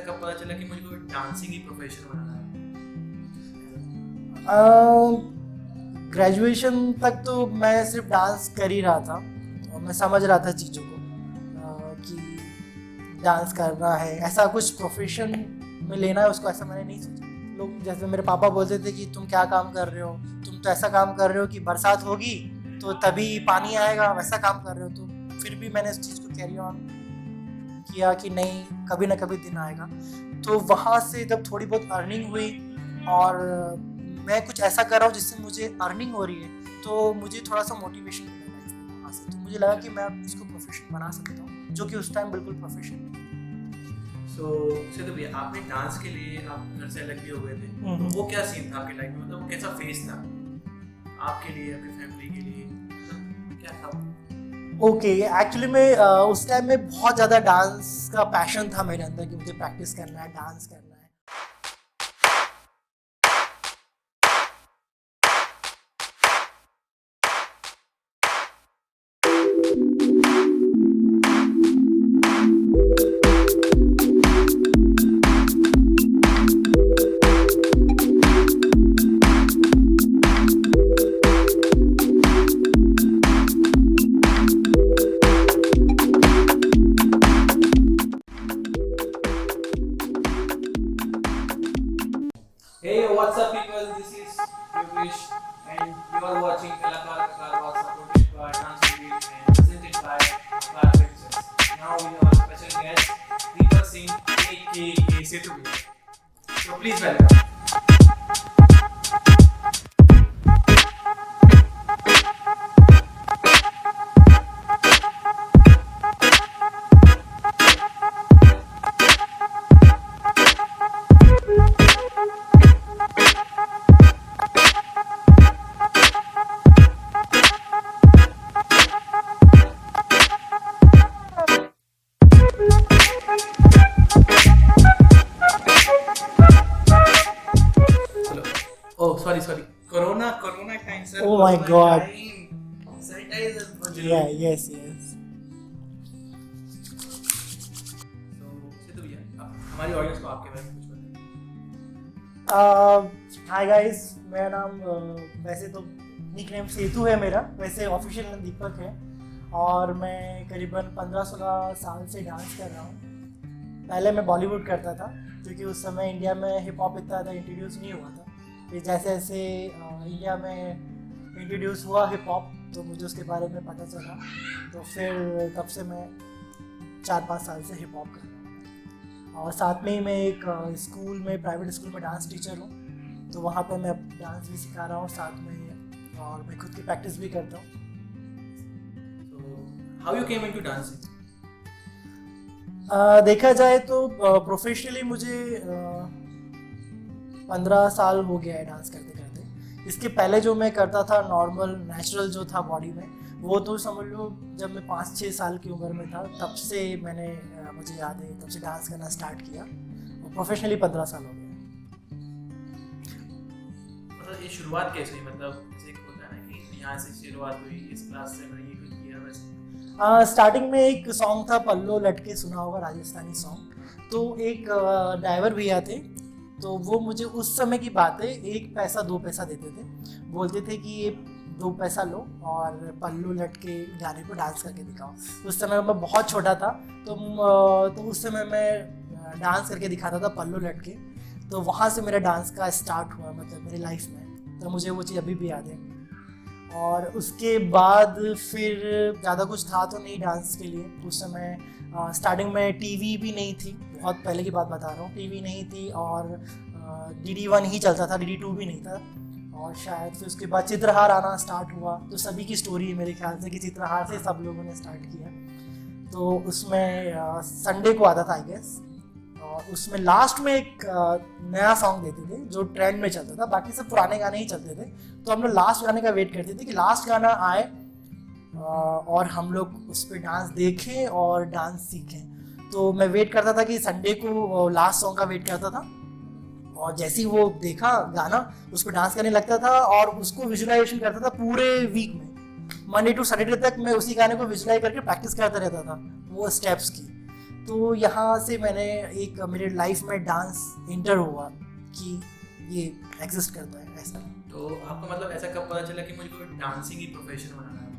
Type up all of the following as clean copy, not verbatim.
कब पता चला कि मुझे डांसिंग ही प्रोफेशन बनाना ग्रेजुएशन तक तो मैं सिर्फ डांस कर ही रहा था और मैं समझ रहा था चीज़ों को कि डांस करना है, ऐसा कुछ प्रोफेशन में लेना है उसको, ऐसा मैंने नहीं सोचा। लोग जैसे मेरे पापा बोलते थे कि तुम क्या काम कर रहे हो, तुम तो ऐसा काम कर रहे हो कि बरसात होगी तो तभी पानी आएगा, वैसा काम कर रहे हो। तो फिर भी मैंने इस चीज़ को कैरी ऑन किया कि नहीं, कभी ना कभी दिन आएगा। तो वहाँ से जब थोड़ी बहुत अर्निंग हुई और मैं कुछ ऐसा कर रहा हूँ जिससे मुझे अर्निंग हो रही है, तो मुझे थोड़ा सा मोटिवेशन मिला लाइफ में वहाँ से। तो मुझे लगा कि मैं इसको प्रोफेशन बना सकता हूँ, जो कि उस टाइम बिल्कुल प्रोफेशन नहीं। तो भैया आपने डांस के लिए आप घर से अलग भी हो गए थे, तो वो क्या सीन था आपके लाइफ में, मतलब वो कैसा फेज था आपके लिए, आपकी फैमिली के लिए, मतलब क्या था? ओके, एक्चुअली में उस टाइम में बहुत ज़्यादा डांस का पैशन था मेरे अंदर कि मुझे प्रैक्टिस करना है, डांस करना है। Hey, what's up, people? This is Yogesh, and you are watching Kalakar Kakarwa, supported by Dance Village and presented by Akar Pictures. Now we have our special guest, Deepak Singh, aka Setu Bhaiya. So please welcome. Oh, sorry. Corona time, sir. Oh my God. Sanitizer. Yeah, yes. So, Setu भैया, हमारी audience को आपके बारे में कुछ बताइए। Hi guys, मेरा नाम वैसे तो निकनेम सेतु है मेरा, वैसे ऑफिशियल नाम दीपक है और मैं करीबन 15-16 साल से डांस कर रहा हूँ। पहले मैं बॉलीवुड करता था क्योंकि उस समय इंडिया में हिप हॉप इतना ज़्यादा इंट्रोड्यूस नहीं हुआ था। फिर जैसे जैसे इंडिया में इंट्रोड्यूस हुआ हिप हॉप तो मुझे उसके बारे में पता चला, तो फिर तब से मैं 4-5 साल से हिप हॉप कर रहा हूँ। और साथ में ही मैं एक स्कूल में, प्राइवेट स्कूल में डांस टीचर हूँ, तो वहाँ पर मैं डांस भी सिखा रहा हूँ साथ में, और मैं खुद की प्रैक्टिस भी करता हूँ। So, how you came into dancing? देखा जाए तो प्रोफेशनली मुझे 15 साल हो गया है डांस करते करते। इसके पहले जो मैं करता था नॉर्मल नेचुरल जो था बॉडी में, वो तो समझ लो जब मैं 5-6 साल की उम्र में था तब से मैंने मुझे याद है तब से डांस करना स्टार्ट किया, और प्रोफेशनली 15 साल हो गया। मतलब ये शुरुआत कैसे हुई, मतलब जैसे एक होता है ना कि यहाँ से शुरुआत हुई, इस क्लास से मैंने ये कुछ किया वैसे? स्टार्टिंग में एक सॉन्ग था पल्लो लटके, सुना होगा, राजस्थानी सॉन्ग। तो एक ड्राइवर भैया थे, तो वो मुझे उस समय की बात है 1 पैसा 2 पैसा देते थे, बोलते थे कि ये 2 पैसा लो और पल्लू लटके गाने को डांस करके दिखाओ। उस समय मैं बहुत छोटा था, तो उस समय मैं डांस करके दिखाता था पल्लू लटके। तो वहाँ से मेरा डांस का स्टार्ट हुआ, मतलब मेरी लाइफ में, तो मुझे वो चीज़ अभी भी याद है। और उसके बाद फिर ज़्यादा कुछ था तो नहीं डांस के लिए उस समय। स्टार्टिंग में टीवी भी नहीं थी, बहुत पहले की बात बता रहा हूँ, टीवी नहीं थी और DD1 ही चलता था, DD2 भी नहीं था। और शायद फिर उसके बाद चित्रहार आना स्टार्ट हुआ, तो सभी की स्टोरी है मेरे ख्याल से कि चित्रहार से सब लोगों ने स्टार्ट किया। तो उसमें संडे को आता था आई गेस, और उसमें लास्ट में एक नया सॉन्ग देते थे जो ट्रेंड में चलता था, बाकी सब पुराने गाने ही चलते थे। तो हम लोग लास्ट गाने का वेट करते थे कि लास्ट गाना आए और हम लोग उस पर डांस देखें और डांस सीखें। तो मैं वेट करता था कि संडे को लास्ट सॉन्ग का वेट करता था, और जैसे ही वो देखा गाना उस पर डांस करने लगता था और उसको विजुअलाइजेशन करता था पूरे वीक में, मंडे टू सैटरडे तक मैं उसी गाने को विजुअलाइज करके प्रैक्टिस करता रहता था वो स्टेप्स की। तो यहाँ से मैंने एक मेरे लाइफ में डांस इंटर हुआ कि ये एग्जिस्ट करता है ऐसा। तो आपको मतलब ऐसा कब पता चला कि मुझे कोई डांसिंग ही प्रोफेशन बनाना है?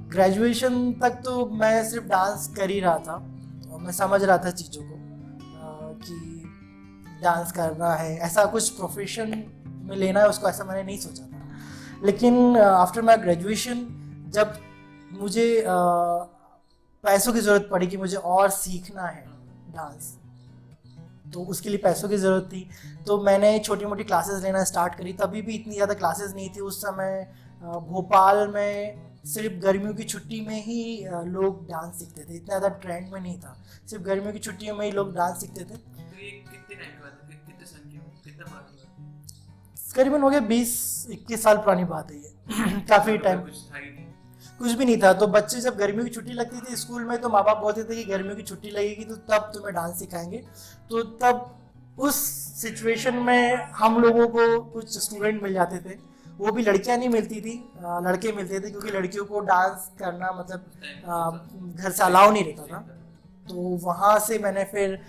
ग्रेजुएशन तक तो मैं सिर्फ डांस कर ही रहा था और मैं समझ रहा था चीज़ों को कि डांस करना है, ऐसा कुछ प्रोफेशन में लेना है उसको, ऐसा मैंने नहीं सोचा था। लेकिन आफ्टर माई ग्रेजुएशन जब मुझे पैसों की ज़रूरत पड़ी कि मुझे और सीखना है डांस, तो उसके लिए पैसों की ज़रूरत थी, तो मैंने छोटी मोटी क्लासेस लेना स्टार्ट करी। तभी भी इतनी ज़्यादा क्लासेस नहीं थी उस समय। भोपाल में सिर्फ गर्मियों की छुट्टी में ही लोग डांस सीखते थे, इतना ज़्यादा ट्रेंड में नहीं था, सिर्फ गर्मियों की छुट्टियों में ही लोग डांस सीखते थे। तो ये कितने टाइम के बाद, कितने साल की हो, कितना बात हुआ? करीबन हो गया 20-21 साल पुरानी बात है ये। काफ़ी टाइम कुछ भी नहीं था। तो बच्चे जब गर्मियों की छुट्टी लगती थी स्कूल में, तो माँ बाप बोलते थे कि गर्मियों की छुट्टी लगेगी तो तब तुम्हें डांस सिखाएंगे। तो तब उस सिचुएशन में हम लोगों को कुछ स्टूडेंट मिल जाते थे, वो भी लड़कियां नहीं मिलती थी, लड़के मिलते थे, क्योंकि लड़कियों को डांस करना मतलब घर से अलाउ नहीं रहता था। तो वहाँ से मैंने फिर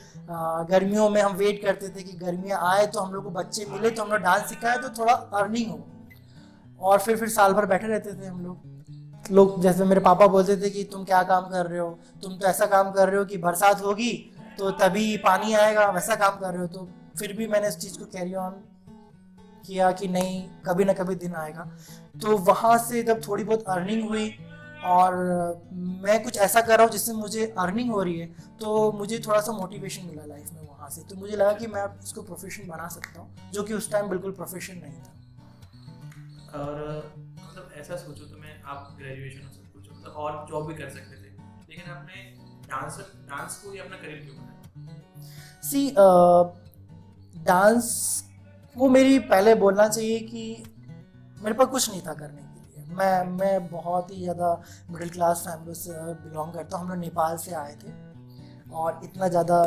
गर्मियों में हम वेट करते थे कि गर्मियाँ आए तो हम लोग को बच्चे मिले तो हम लोग डांस सिखाए तो थोड़ा अर्निंग हो, और फिर साल भर बैठे रहते थे हम लोग। जैसे मेरे पापा बोलते थे कि तुम क्या काम कर रहे हो, तुम तो ऐसा काम कर रहे हो कि बरसात होगी तो तभी पानी आएगा, वैसा काम कर रहे हो। तो फिर भी मैंने इस चीज़ को कैरी ऑन किया कि नहीं, कभी ना कभी दिन आएगा। तो वहाँ से जब थोड़ी बहुत अर्निंग हुई और मैं कुछ ऐसा कर रहा हूँ जिससे मुझे अर्निंग हो रही है, तो मुझे थोड़ा सा मोटिवेशन मिला लाइफ में वहाँ से। तो मुझे लगा कि मैं इसको प्रोफेशन बना सकता हूँ, जो कि उस टाइम बिल्कुल प्रोफेशन नहीं था। और मतलब ऐसा सोचो तो मैं, आप ग्रेजुएशन सब कुछ मतलब और जॉब भी कर सकते थे, लेकिन आपने डांस को ही अपना करियर क्यों बनाया? सी डांस वो मेरी, पहले बोलना चाहिए कि मेरे पास कुछ नहीं था करने के लिए। मैं बहुत ही ज़्यादा मिडिल क्लास फैमिली से बिलोंग करता हूँ। हम लोग नेपाल से आए थे और इतना ज़्यादा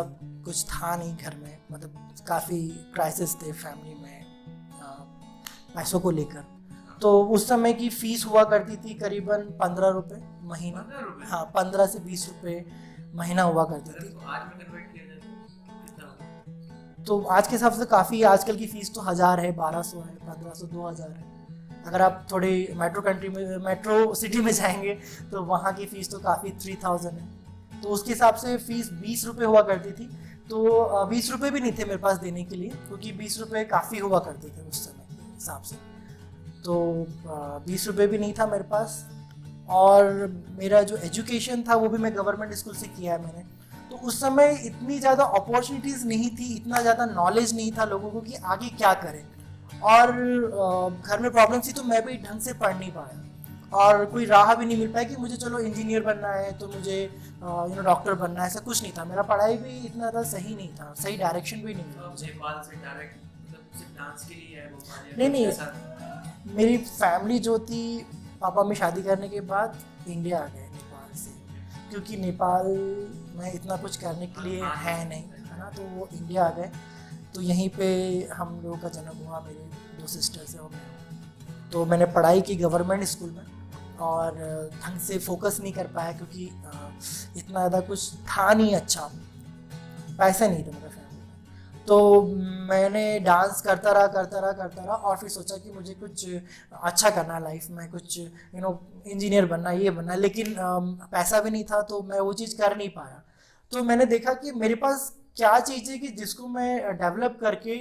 कुछ था नहीं घर में, मतलब काफ़ी क्राइसिस थे फैमिली में पैसों को लेकर। तो उस समय की फ़ीस हुआ करती थी करीबन 15 रुपये महीना। 15 रुपये? हाँ, 15 से 20 रुपये महीना हुआ करती थी। तो आज में कन्वर्ट किया जाए तो कितना होगा? तो आज के हिसाब से काफ़ी, आजकल की फ़ीस तो 1000 है, 1200 है, 1500, 2000 है। अगर आप थोड़ी मेट्रो सिटी में जाएंगे तो वहाँ की फ़ीस तो काफ़ी 3000 है। तो उसके हिसाब से फ़ीस 20 रुपये हुआ करती थी। तो 20 रुपये भी नहीं थे मेरे पास देने के लिए, क्योंकि 20 रुपये काफ़ी हुआ करते थे उस समय के हिसाब से। तो 20 रुपये भी नहीं था मेरे पास। और मेरा जो एजुकेशन था वो भी मैं गवर्नमेंट स्कूल से किया है मैंने। तो उस समय इतनी ज़्यादा अपॉर्चुनिटीज़ नहीं थी, इतना ज़्यादा नॉलेज नहीं था लोगों को कि आगे क्या करें। और घर में प्रॉब्लम थी, तो मैं भी ढंग से पढ़ नहीं पाया और कोई राह भी नहीं मिल पाया कि मुझे चलो इंजीनियर बनना है तो मुझे डॉक्टर बनना है, ऐसा कुछ नहीं था। मेरा पढ़ाई भी इतना ज़्यादा सही नहीं था, सही डायरेक्शन भी नहीं मिला मुझे। नेपाल से डायरेक्ट मतलब सिर्फ डांस के लिए है वो? नहीं, मेरी फैमिली जो थी, पापा में शादी करने के बाद इंडिया आ गए नेपाल से, क्योंकि नेपाल में इतना कुछ करने के लिए है नहीं, है ना। तो वो इंडिया आ गए, तो यहीं पे हम लोगों का जन्म हुआ। मेरे 2 सिस्टर्स हैं और मैं। तो मैंने पढ़ाई की गवर्नमेंट स्कूल में और ढंग से फोकस नहीं कर पाया, क्योंकि इतना ज़्यादा कुछ था नहीं, अच्छा पैसा नहीं था मेरे फैमिली में। तो मैंने डांस करता रहा और फिर सोचा कि मुझे कुछ अच्छा करना है लाइफ में, कुछ इंजीनियर बनना, ये बनना। लेकिन पैसा भी नहीं था, तो मैं वो चीज़ कर नहीं पाया। तो मैंने देखा कि मेरे पास क्या चीज़ है कि जिसको मैं डेवलप करके,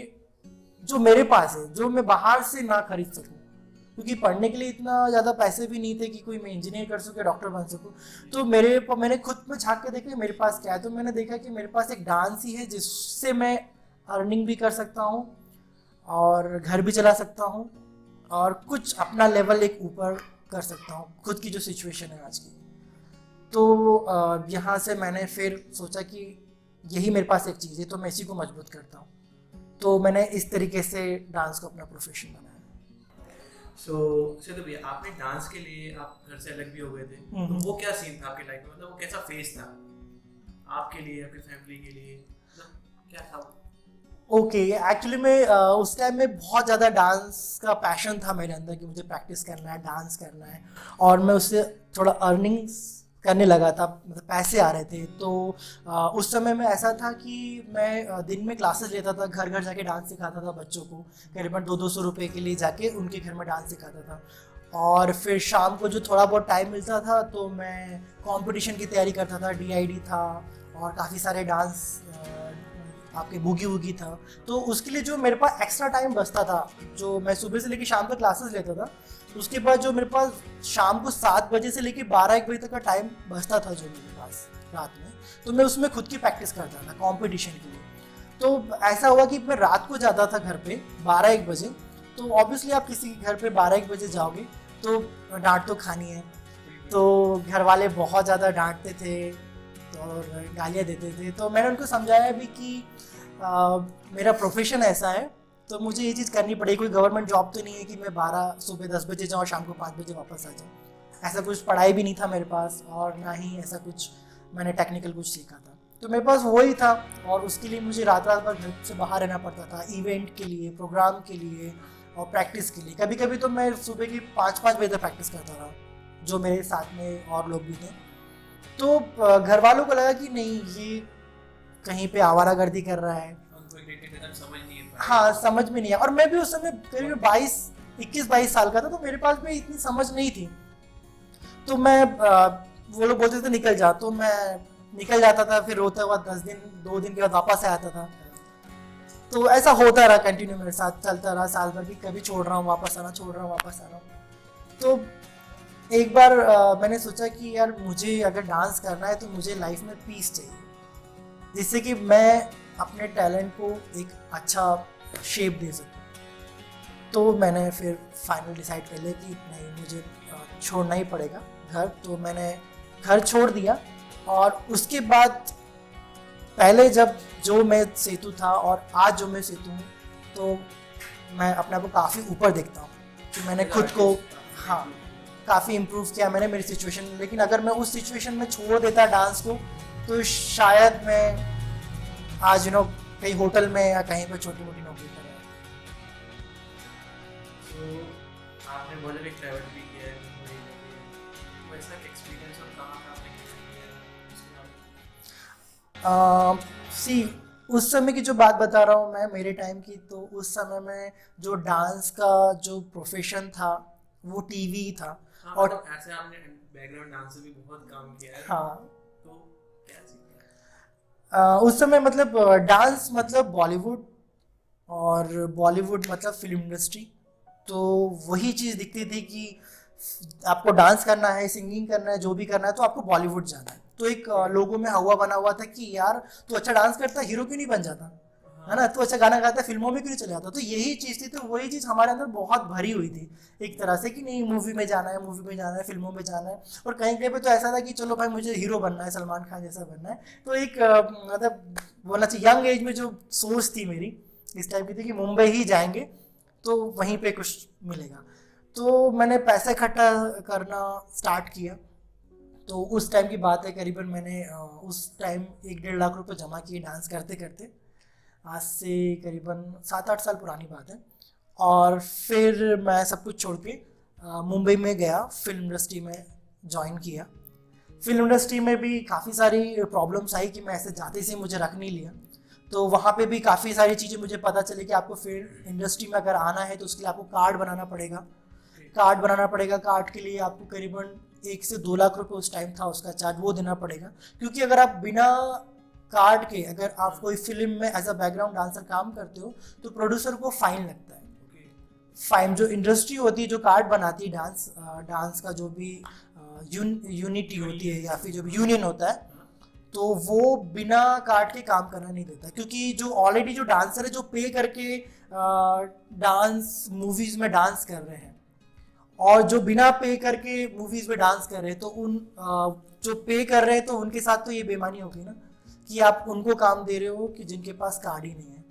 जो मेरे पास है, जो मैं बाहर से ना खरीद सकूं, क्योंकि पढ़ने के लिए इतना ज़्यादा पैसे भी नहीं थे कि कोई मैं इंजीनियर कर सकूं, डॉक्टर बन सकूं। तो मैंने खुद में झांक के देखा मेरे पास क्या है। तो मैंने देखा कि मेरे पास एक डांस ही है जिससे मैं अर्निंग भी कर सकता हूँ और घर भी चला सकता हूँ और कुछ अपना लेवल एक ऊपर कर सकता हूँ, खुद की जो सिचुएशन है आज की। तो यहाँ से मैंने फिर सोचा कि यही मेरे पास एक चीज़ है, तो मैं इसी को मजबूत करता हूँ। तो मैंने इस तरीके से डांस को अपना प्रोफेशन बनाया। तो भैया, आपने डांस के लिए आप घर से अलग भी हो गए थे, तो वो क्या सीन था आपकी लाइफ में? मतलब वो कैसा फेज था आपके लिए, आपकी फैमिली के लिए, मतलब क्या था? ओके, एक्चुअली मैं उस टाइम में बहुत ज़्यादा डांस का पैशन था मेरे अंदर कि मुझे प्रैक्टिस करना है, डांस करना है, और मैं उससे थोड़ा अर्निंग्स करने लगा था, मतलब पैसे आ रहे थे। तो उस समय में ऐसा था कि मैं दिन में क्लासेस लेता था, घर घर जाके डांस सिखाता था बच्चों को, करीबन 200-200 रुपये के लिए जाके उनके घर में डांस सिखाता था। और फिर शाम को जो थोड़ा बहुत टाइम मिलता था तो मैं कंपटीशन की तैयारी करता था, डीआईडी था और काफ़ी सारे डांस आपके बूगी वूगी था। तो उसके लिए जो मेरे पास एक्स्ट्रा टाइम बचता था, जो मैं सुबह से लेकर शाम तक क्लासेस लेता था, उसके बाद जो मेरे पास शाम को 7 बजे से लेकर 12-1 बजे तक का टाइम बचता था जो मेरे पास रात में, तो मैं उसमें खुद की प्रैक्टिस करता था कंपटीशन के लिए। तो ऐसा हुआ कि मैं रात को जाता था घर पे 12-1 बजे। तो ऑब्वियसली आप किसी के घर पे 12-1 बजे जाओगे तो डांट तो खानी है। तो घर वाले बहुत ज़्यादा डांटते थे और गालियाँ देते थे। तो मैंने उनको समझाया भी कि मेरा प्रोफेशन ऐसा है तो मुझे ये चीज़ करनी पड़ेगी। कोई गवर्नमेंट जॉब तो नहीं है कि मैं सुबह 10 बजे जाऊँ, शाम को 5 बजे वापस आ जाऊँ। ऐसा कुछ पढ़ाई भी नहीं था मेरे पास और ना ही ऐसा कुछ मैंने टेक्निकल कुछ सीखा था। तो मेरे पास वही था और उसके लिए मुझे रात रात भर घर से बाहर रहना पड़ता था, इवेंट के लिए, प्रोग्राम के लिए और प्रैक्टिस के लिए। कभी कभी तो मैं सुबह की 5-5 बजे तक प्रैक्टिस करता था, जो मेरे साथ में और लोग भी थे। तो घर वालों को लगा कि नहीं, ये कहीं पे आवारागर्दी कर रहा है, समझ नहीं है। हाँ, समझ में नहीं है। और मैं भी उस समय करीब 21-22 साल का था, तो मेरे पास भी इतनी समझ नहीं थी। तो मैं वो लोग बोलते थे निकल जा, तो मैं निकल जाता था, फिर रोता हुआ 2 दिन के बाद वापस आ आता था। तो ऐसा होता रहा, कंटिन्यू मेरे साथ चलता रहा साल भर भी, कभी छोड़ रहा हूँ वापस आना, छोड़ रहा हूँ वापस आना। तो एक बार मैंने सोचा कि यार मुझे अगर डांस करना है तो मुझे लाइफ में पीस चाहिए, जिससे कि मैं अपने टैलेंट को एक अच्छा शेप दे सकूं। तो मैंने फिर फाइनल डिसाइड कर लिया कि नहीं, मुझे छोड़ना ही पड़ेगा घर। तो मैंने घर छोड़ दिया और उसके बाद पहले जब जो मैं सेतु था और आज जो मैं सेतु हूँ, तो मैं अपने आप को काफ़ी ऊपर देखता हूँ कि मैंने खुद को, हाँ, काफ़ी इम्प्रूव किया मैंने मेरी सिचुएशन में। लेकिन अगर मैं उस सिचुएशन में छोड़ देता डांस को तो शायद मैं आज कहीं होटल में या कहीं पर छोटी मोटी नौकरी कर रहा हूँ। तो आपने बोले भी ट्रैवल भी किया है, वैसा एक्सपीरियंस और कहाँ सी उस समय की जो बात बता रहा हूँ मैं, मेरे टाइम की, तो उस समय में जो डांस का जो प्रोफेशन था वो टीवी था। हाँ, और मतलब ऐसे आपने बैकग्राउंड डांस से भी बहुत काम किया है। हाँ, तो क्या सीखा? उस समय मतलब डांस मतलब बॉलीवुड और बॉलीवुड मतलब फिल्म इंडस्ट्री। तो वही चीज़ दिखती थी कि आपको डांस करना है, सिंगिंग करना है, जो भी करना है तो आपको बॉलीवुड जाना है। तो एक लोगों में हवा बना हुआ था कि यार तू अच्छा डांस करता है, हीरो क्यों नहीं बन जाता, है ना, तू अच्छा गाना गाता है, फिल्मों में क्यों नहीं चले जाता। तो यही चीज़ थी। तो वही चीज़ हमारे अंदर बहुत भरी हुई थी एक तरह से कि नहीं, मूवी में जाना है, मूवी में जाना है, फिल्मों में जाना है। और कहीं कहीं पे तो ऐसा था कि चलो भाई मुझे हीरो बनना है, सलमान खान जैसा बनना है। तो एक मतलब बोलना चाहिए यंग एज में जो सोच थी मेरी इस टाइप की थी कि मुंबई ही जाएंगे तो वहीं पे कुछ मिलेगा। तो मैंने पैसा इकट्ठा करना स्टार्ट किया। तो उस टाइम की बात है, करीबन मैंने उस टाइम 1-1.5 लाख रुपए जमा किए डांस करते करते। आज से करीबन 7-8 साल पुरानी बात है। और फिर मैं सब कुछ छोड़ के मुंबई में गया, फिल्म इंडस्ट्री में ज्वाइन किया। फिल्म इंडस्ट्री में भी काफ़ी सारी प्रॉब्लम्स आई कि मैं ऐसे जाते से मुझे रख नहीं लिया। तो वहाँ पे भी काफ़ी सारी चीज़ें मुझे पता चली कि आपको फिल्म इंडस्ट्री में अगर आना है तो उसके लिए आपको कार्ड बनाना पड़ेगा। कार्ड के लिए आपको करीबन 1 से 2 लाख रुपए उस टाइम था उसका चार्ज, वो देना पड़ेगा। क्योंकि अगर आप बिना कार्ड के अगर आप कोई फिल्म में एज अ बैकग्राउंड डांसर काम करते हो तो प्रोड्यूसर को फाइन लगता है। फाइन जो इंडस्ट्री होती है जो कार्ड बनाती है डांस का जो भी यूनिटी होती है या फिर जो भी यूनियन होता है, तो वो बिना कार्ड के काम करना नहीं देता। क्योंकि जो ऑलरेडी जो डांसर है जो पे करके डांस मूवीज में डांस कर रहे हैं और जो बिना पे करके मूवीज में डांस कर रहे हैं, तो उन जो पे कर रहे हैं तो उनके साथ तो ये बेईमानी होगी ना कि आप उनको काम दे रहे हो कि जिनके पास कार्ड ही नहीं है।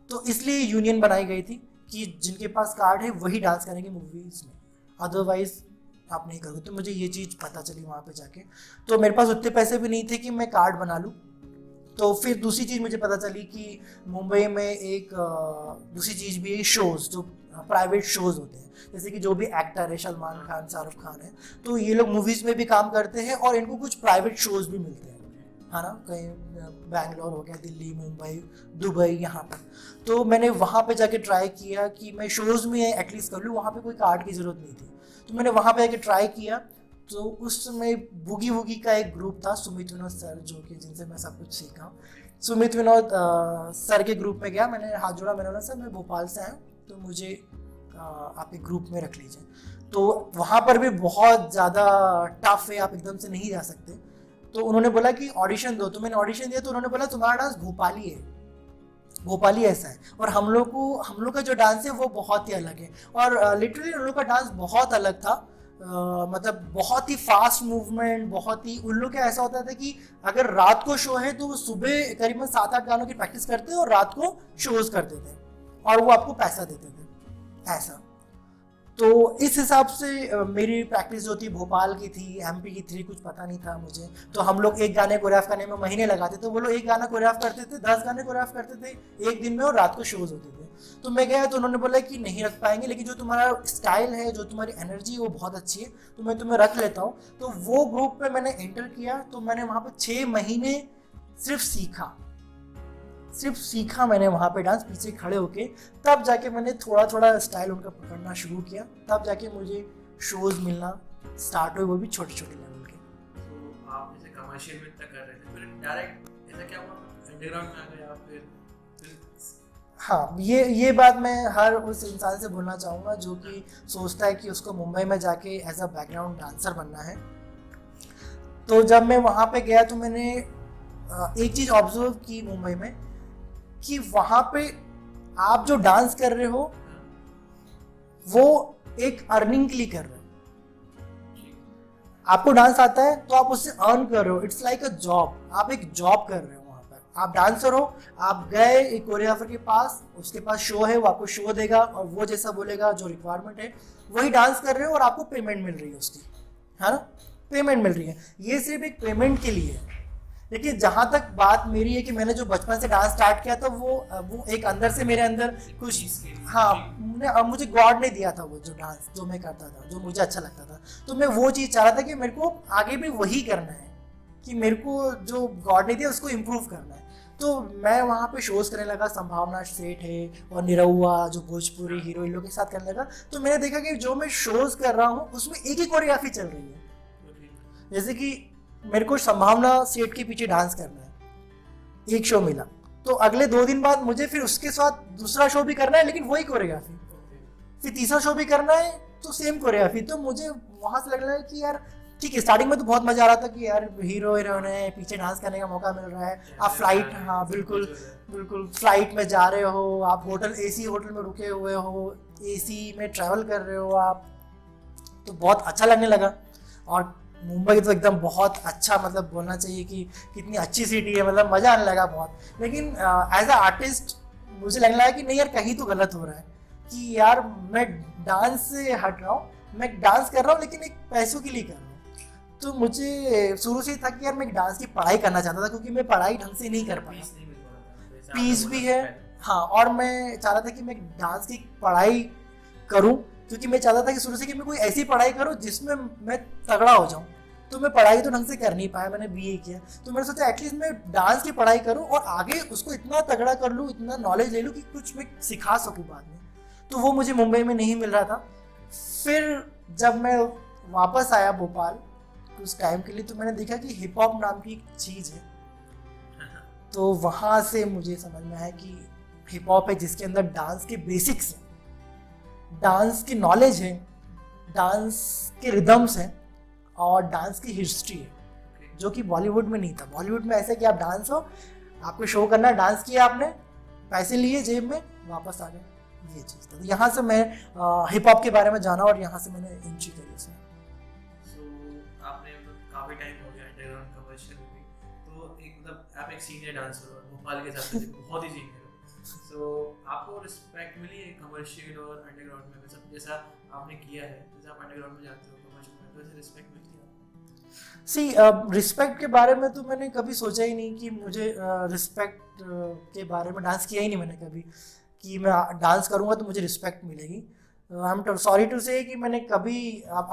तो इसलिए यूनियन बनाई गई थी कि जिनके पास कार्ड है वही डांस करेंगे मूवीज में, अदरवाइज आप नहीं करोगे। तो मुझे ये चीज़ पता चली वहाँ पे जाके। तो मेरे पास उतने पैसे भी नहीं थे कि मैं कार्ड बना लूँ। तो फिर दूसरी चीज़ मुझे पता चली कि मुंबई में एक दूसरी चीज़ भी है, शोज़ जो प्राइवेट शोज होते हैं, जैसे कि जो भी एक्टर है, सलमान खान, शाहरुख खान है, तो ये लोग मूवीज में भी काम करते हैं और इनको कुछ प्राइवेट शोज भी मिलते हैं, है ना, कहीं बैंगलोर हो गया, दिल्ली, मुंबई, दुबई, यहाँ पर। तो मैंने वहाँ पे जाके ट्राई किया कि मैं शोज़ में एटलीस्ट कर लूँ, वहाँ पे कोई कार्ड की ज़रूरत नहीं थी, तो मैंने वहाँ पे जाके ट्राई किया। तो उस समय बूगी वूगी का एक ग्रुप था, सुमित विनोद सर, जो कि जिनसे मैं सब कुछ सीखा। सुमित विनोद सर के ग्रुप में गया, मैंने हाथ जोड़ा, मैंने बोला सर मैं भोपाल से आया, तो मुझे आप एक ग्रुप में रख लीजिए। तो वहाँ पर भी बहुत ज़्यादा टफ है, आप एकदम से नहीं जा सकते। तो उन्होंने बोला कि ऑडिशन दो, तो मैंने ऑडिशन दिया, तो उन्होंने बोला तुम्हारा डांस भोपाली है, भोपाली ऐसा है, और हम लोग का जो डांस है वो बहुत ही अलग है। और लिटरली उन लोग का डांस बहुत अलग था, मतलब बहुत ही फास्ट मूवमेंट, बहुत ही, उन लोग का ऐसा होता था कि अगर रात को शो है तो वो सुबह करीबन 7-8 गानों की प्रैक्टिस करते और रात को शोज करते थे और वो आपको पैसा देते थे, ऐसा। तो इस हिसाब से मेरी प्रैक्टिस जो थी भोपाल की थी, एमपी की थी, कुछ पता नहीं था मुझे। तो हम लोग एक गाने कोरियोग्राफ करने में महीने लगाते थे, वो लोग एक गाना कोरियोग्राफ करते थे, 10 गाने कोरियोग्राफ करते थे एक दिन में, और रात को शोज होते थे। तो मैं गया, तो उन्होंने बोला कि नहीं रख पाएंगे, लेकिन जो तुम्हारा स्टाइल है, जो तुम्हारी एनर्जी, वो बहुत अच्छी है, तो मैं तुम्हें रख लेता हूँ। तो वो ग्रुप में मैंने एंटर किया, तो मैंने वहाँ पर 6 महीने सिर्फ सीखा मैंने वहाँ पे डांस, पीछे खड़े होके। तब जाके मैंने थोड़ा थोड़ा स्टाइल उनका पकड़ना शुरू किया, तब जाके मुझे शोज मिलना स्टार्ट हुए, वो भी छोटे छोटे लेवल के। तो आप जैसे कमर्शियल में इतना कर रहे थे, फिर डायरेक्ट ऐसा क्या हुआ, अंडरग्राउंड में आ गए आप फिर? हाँ, ये बात मैं हर उस इंसान से बोलना चाहूँगा जो कि सोचता है कि उसको मुंबई में जाके एज अ बैकग्राउंड डांसर बनना है। तो जब मैं वहाँ पे गया तो मैंने एक चीज़ ऑब्जर्व की मुंबई में, कि वहाँ पे आप जो डांस कर रहे हो वो एक अर्निंग के लिए कर रहे हो। आपको डांस आता है तो आप उससे अर्न कर रहे हो, इट्स लाइक अ जॉब, आप एक जॉब कर रहे हो। वहाँ पर आप डांसर हो, आप गए एक कोरियोग्राफर के पास, उसके पास शो है, वो आपको शो देगा और वो जैसा बोलेगा, जो रिक्वायरमेंट है वही डांस कर रहे हो और आपको पेमेंट मिल रही है उसकी, है ना, पेमेंट मिल रही है। ये सिर्फ एक पेमेंट के लिए है। लेकिन जहाँ तक बात मेरी है कि मैंने जो बचपन से डांस स्टार्ट किया था, वो एक अंदर से मेरे अंदर कुछ, हाँ, मुझे गॉड ने दिया था वो जो डांस जो मैं करता था, जो मुझे अच्छा लगता था। तो मैं वो चीज़ चाह रहा था कि मेरे को आगे भी वही करना है, कि मेरे को जो गॉड ने दिया उसको इम्प्रूव करना है। तो मैं वहाँ पे शोज करने लगा, संभावना सेठ है और निरहुआ जो भोजपुरी हीरो, इन लोगों के साथ करने लगा। तो मैंने देखा कि जो मैं शोज कर रहा हूँ उसमें एक ही कोरियोग्राफी चल रही है। जैसे कि मेरे को संभावना सेठ के पीछे डांस करना है, एक शो मिला, तो अगले 2 दिन बाद मुझे फिर उसके साथ दूसरा शो भी करना है, लेकिन वही कोरियोग्राफी, फिर तीसरा शो भी करना है तो सेम कोरियोग्राफी। तो मुझे वहां से लग रहा है कि यार ठीक है, स्टार्टिंग में तो बहुत मजा आ रहा था कि यार हीरो हीरोइन है, पीछे डांस करने का मौका मिल रहा है, आप फ्लाइट, हाँ बिल्कुल बिल्कुल, फ्लाइट में जा रहे हो, आप होटल, एसी होटल में रुके हुए हो, एसी में ट्रैवल कर रहे हो आप, तो बहुत अच्छा लगने लगा। और मुंबई तो एकदम बहुत अच्छा, मतलब बोलना चाहिए कि कितनी अच्छी सिटी है, मतलब मज़ा आने लगा बहुत। लेकिन एज अ आर्टिस्ट मुझे लगने लगा कि नहीं यार, कहीं तो गलत हो रहा है, कि यार मैं डांस से हट रहा हूँ, मैं डांस कर रहा हूँ लेकिन एक पैसों के लिए कर रहा हूँ। तो मुझे शुरू से ही था कि यार मैं डांस की पढ़ाई करना चाहता था, क्योंकि मैं पढ़ाई ढंग से नहीं कर पाया, पीस भी है, हाँ, और मैं चाह रहा था कि मैं डांस की पढ़ाई करूँ, क्योंकि मैं चाहता था कि शुरू से कि मैं कोई ऐसी पढ़ाई करूँ जिसमें मैं तगड़ा हो जाऊँ। तो मैं पढ़ाई तो ढंग से कर नहीं पाया, मैंने बीए किया, तो मैंने सोचा एटलीस्ट मैं डांस की पढ़ाई करूं और आगे उसको इतना तगड़ा कर लूं, इतना नॉलेज ले लूं कि कुछ मैं सिखा सकूं बाद में। तो वो मुझे मुंबई में नहीं मिल रहा था। फिर जब मैं वापस आया भोपाल कुछ टाइम के लिए, तो मैंने देखा कि हिप हॉप नाम की एक चीज़ है। तो वहाँ से मुझे समझ में आया कि हिप हॉप है जिसके अंदर डांस के बेसिक्स हैं, डांस की नॉलेज है, डांस के रिदम्स हैं और डांस की हिस्ट्री है, जो कि बॉलीवुड में नहीं था। बॉलीवुड में ऐसे कि आप डांस हो, आपको शो करना, डांस किया आपने, पैसे लिए जेब में, वापस आ गए, ये चीज़ था। तो यहाँ से मैं हिप हॉप के बारे में जाना और यहाँ से मैंने एंट्री करी उसमें। आपने काफ़ी टाइम हो गया अंडरग्राउंड कमर्शियल में, तो एक मतलब आप एक सीनियर डांसर हो, भोपाल के हिसाब से बहुत ही सीनियर हो, सो आपको रिस्पेक्ट मिली है कमर्शियल और अंडरग्राउंड में? मतलब जैसा आपने किया है, जैसे आप अंडरग्राउंड में जाते हो कमर्शियल में, तो ऐसे रिस्पेक्ट मिलती है? रिस्पेक्ट के बारे में तो मैंने कभी सोचा ही नहीं कि मुझे रिस्पेक्ट के बारे में, डांस किया ही नहीं मैंने कभी कि मैं डांस करूँगा तो मुझे रिस्पेक्ट मिलेगी। आई एम सॉरी टू से कि मैंने कभी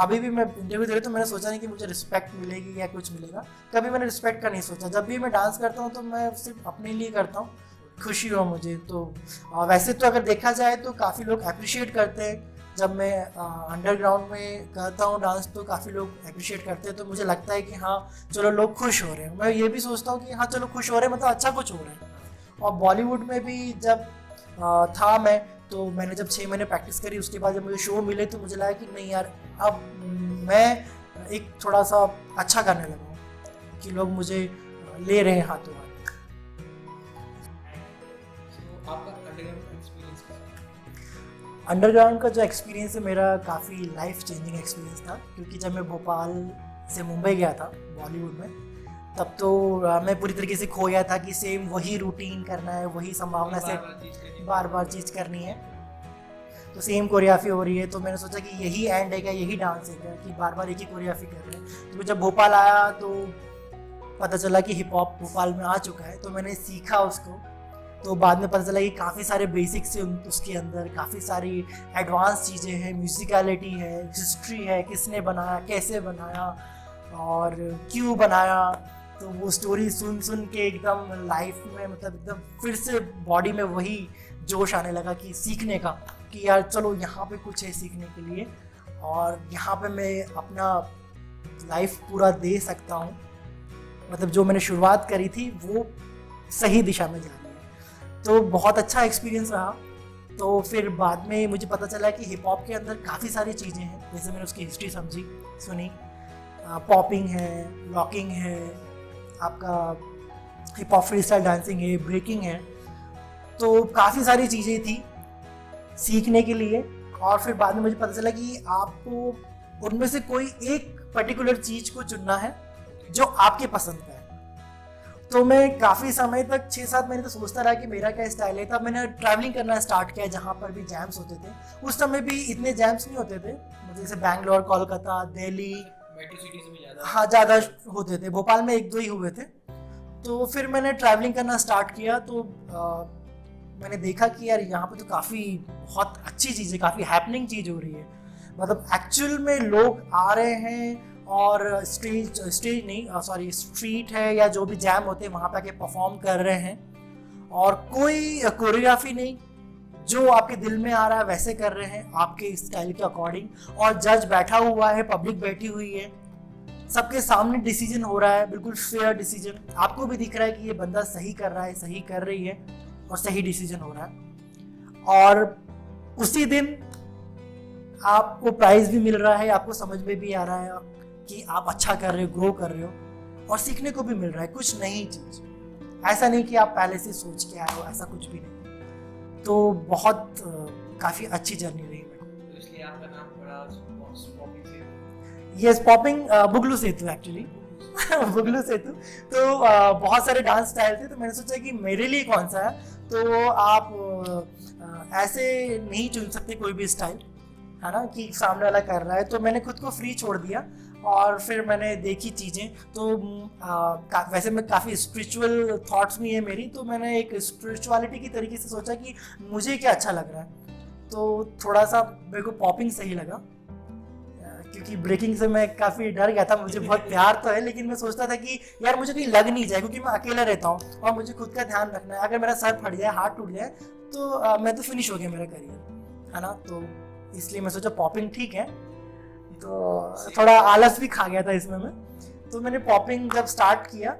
अभी भी मैं इंटरव्यू दे रही तो मैंने सोचा नहीं कि मुझे रिस्पेक्ट मिलेगी या कुछ मिलेगा, कभी मैंने रिस्पेक्ट का नहीं सोचा। जब भी मैं डांस करता हूँ तो मैं सिर्फ अपने लिए करता हूँ, खुशी हो मुझे। तो वैसे तो अगर देखा जाए तो काफ़ी लोग अप्रिशिएट करते हैं जब मैं अंडरग्राउंड में करता हूँ डांस, तो काफ़ी लोग अप्रिशिएट करते हैं। तो मुझे लगता है कि हाँ चलो लोग खुश हो रहे हैं, मैं ये भी सोचता हूँ कि हाँ चलो खुश हो रहे हैं मतलब अच्छा कुछ हो रहा है। और बॉलीवुड में भी जब था मैं, तो मैंने जब 6 महीने प्रैक्टिस करी उसके बाद जब मुझे शो मिले तो मुझे लगा कि नहीं यार अब मैं एक थोड़ा सा अच्छा करने लगा हूँ कि लोग मुझे ले रहे हैं हाथों हाथ। आपका अंडरग्राउंड एक्सपीरियंस कैसा? अंडरग्राउंड का जो एक्सपीरियंस है मेरा काफ़ी लाइफ चेंजिंग एक्सपीरियंस था, क्योंकि जब मैं भोपाल से मुंबई गया था बॉलीवुड में, तब तो मैं पूरी तरीके से खो गया था कि सेम वही रूटीन करना है, वही संभावना से बार बार चीज़ करनी है, तो सेम कोरियोग्राफी हो रही है। तो मैंने सोचा कि यही एंड है क्या, यही डांस है क्या कि बार बार एक ही कोरियोग्राफी कर रहे हैं। तो जब भोपाल आया तो पता चला कि हिप हॉप भोपाल में आ चुका है, तो मैंने सीखा उसको। तो बाद में पता चला कि काफ़ी सारे बेसिक्स हैं उसके अंदर, काफ़ी सारी एडवांस चीज़ें हैं, म्यूज़िकलिटी है, हिस्ट्री है, किसने बनाया, कैसे बनाया और क्यों बनाया। तो वो स्टोरी सुन सुन के एकदम लाइफ में मतलब एकदम फिर से बॉडी में वही जोश आने लगा कि सीखने का, कि यार चलो यहाँ पे कुछ है सीखने के लिए और यहाँ पे मैं अपना लाइफ पूरा दे सकता हूँ। मतलब जो मैंने शुरुआत करी थी वो सही दिशा में जा रही है। तो बहुत अच्छा एक्सपीरियंस रहा। तो फिर बाद में मुझे पता चला कि हिप हॉप के अंदर काफ़ी सारी चीज़ें हैं, जैसे मैंने उसकी हिस्ट्री समझी सुनी, पॉपिंग है, लॉकिंग है, आपका hip hop free style dancing है, ब्रेकिंग है। तो काफ़ी सारी चीज़ें थी सीखने के लिए। और फिर बाद में मुझे पता चला कि आपको उनमें से कोई एक पर्टिकुलर चीज़ को चुनना है जो आपके पसंद का है। तो मैं काफ़ी समय तक 6-7 महीने तो सोचता रहा कि मेरा क्या स्टाइल है। तब मैंने ट्रैवलिंग करना स्टार्ट किया जहाँ पर भी जैम्स होते थे। उस समय भी इतने जैम्स नहीं होते थे, जैसे बैंगलोर, कोलकाता, दिल्ली, मेट्रो सिटीज में ज़्यादा, हाँ ज़्यादा होते थे। भोपाल में 1-2 ही हुए थे। तो फिर मैंने ट्रैवलिंग करना स्टार्ट किया। तो मैंने देखा कि यार यहाँ पे तो काफ़ी बहुत अच्छी चीज़ है, काफ़ी हैपनिंग चीज़ हो रही है। मतलब एक्चुअल में लोग आ रहे हैं और स्टेज नहीं सॉरी स्ट्रीट है या जो भी जैम होते हैं वहाँ पे आके परफॉर्म कर रहे हैं, और कोई कोरियोग्राफी नहीं, जो आपके दिल में आ रहा है वैसे कर रहे हैं आपके स्टाइल के अकॉर्डिंग। और जज बैठा हुआ है, पब्लिक बैठी हुई है, सबके सामने डिसीजन हो रहा है, बिल्कुल फेयर डिसीजन। आपको भी दिख रहा है कि ये बंदा सही कर रहा है, सही कर रही है और सही डिसीजन हो रहा है। और उसी दिन आपको प्राइज भी मिल रहा है, आपको समझ में भी आ रहा है कि आप अच्छा कर रहे हो, ग्रो कर रहे हो, और सीखने को भी मिल रहा है कुछ नई चीज़। ऐसा नहीं कि आप पहले से सोच के आए हो, ऐसा कुछ भी नहीं। तो बहुत काफ़ी अच्छी जर्नी रही मेरे को। तो इसलिए आपका नाम पड़ा पॉपिंग से। यस, पॉपिंग बुगलू सेतु एक्चुअली बुगलू सेतु। तो बहुत सारे डांस स्टाइल थे, तो मैंने सोचा कि मेरे लिए कौन सा है। तो आप ऐसे नहीं चुन सकते कोई भी स्टाइल, है ना, कि सामने वाला कर रहा है। तो मैंने खुद को फ्री छोड़ दिया और फिर मैंने देखी चीज़ें। तो वैसे मैं काफ़ी स्पिरिचुअल थॉट्स भी है मेरी, तो मैंने एक स्पिरिचुअलिटी की तरीके से सोचा कि मुझे क्या अच्छा लग रहा है। तो थोड़ा सा मेरे को पॉपिंग सही लगा, क्योंकि ब्रेकिंग से मैं काफ़ी डर गया था। मुझे बहुत प्यार तो है, लेकिन मैं सोचता था कि यार मुझे कहीं लग नहीं जाए, क्योंकि मैं अकेला रहता हूँ और मुझे खुद का ध्यान रखना है। अगर मेरा सर फट जाए, हाथ टूट जाए, तो मैं तो फिनिश हो गया मेरा करियर, है ना। तो इसलिए मैं सोचा पॉपिंग ठीक है। तो थोड़ा आलस भी खा गया था इसमें मैं। तो मैंने पॉपिंग जब स्टार्ट किया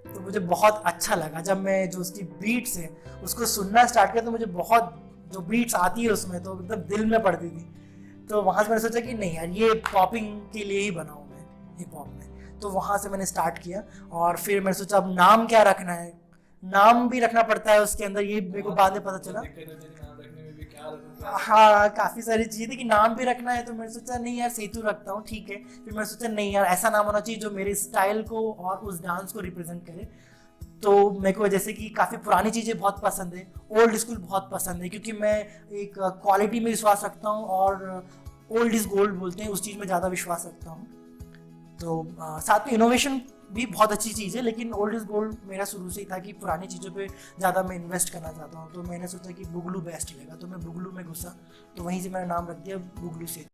तो मुझे बहुत अच्छा लगा। जब मैं जो उसकी बीट्स है उसको सुनना स्टार्ट किया तो मुझे बहुत जो बीट्स आती है उसमें तो एकदम दिल में पड़ती थी। तो वहाँ से मैंने सोचा कि नहीं यार ये पॉपिंग के लिए ही बनाऊँ मैं हिप हॉप में। तो वहाँ से मैंने स्टार्ट किया और फिर मैंने सोचा अब नाम क्या रखना है। नाम भी रखना पड़ता है उसके अंदर, ये मेरे को बाद में पता चला। हाँ, काफ़ी सारी चीज़ें थी कि नाम भी रखना है। तो मैंने सोचा नहीं यार सेतु रखता हूँ, ठीक है। फिर मैंने सोचा नहीं यार ऐसा नाम होना चाहिए जो मेरे स्टाइल को और उस डांस को रिप्रेजेंट करे। तो मेरे को जैसे कि काफ़ी पुरानी चीज़ें बहुत पसंद है, ओल्ड स्कूल बहुत पसंद है, क्योंकि मैं एक क्वालिटी में विश्वास रखता हूँ और ओल्ड इज़ गोल्ड बोलते हैं, उस चीज़ में ज़्यादा विश्वास रखता हूँ। तो साथ में इनोवेशन भी बहुत अच्छी चीज़ है, लेकिन ओल्ड इज गोल्ड मेरा शुरू से ही था कि पुरानी चीज़ों पे ज़्यादा मैं इन्वेस्ट करना चाहता हूँ। तो मैंने सोचा कि बुगलू बेस्ट रहेगा, तो मैं बुगलू में घुसा, तो वहीं से मेरा नाम रख दिया बुगलू से।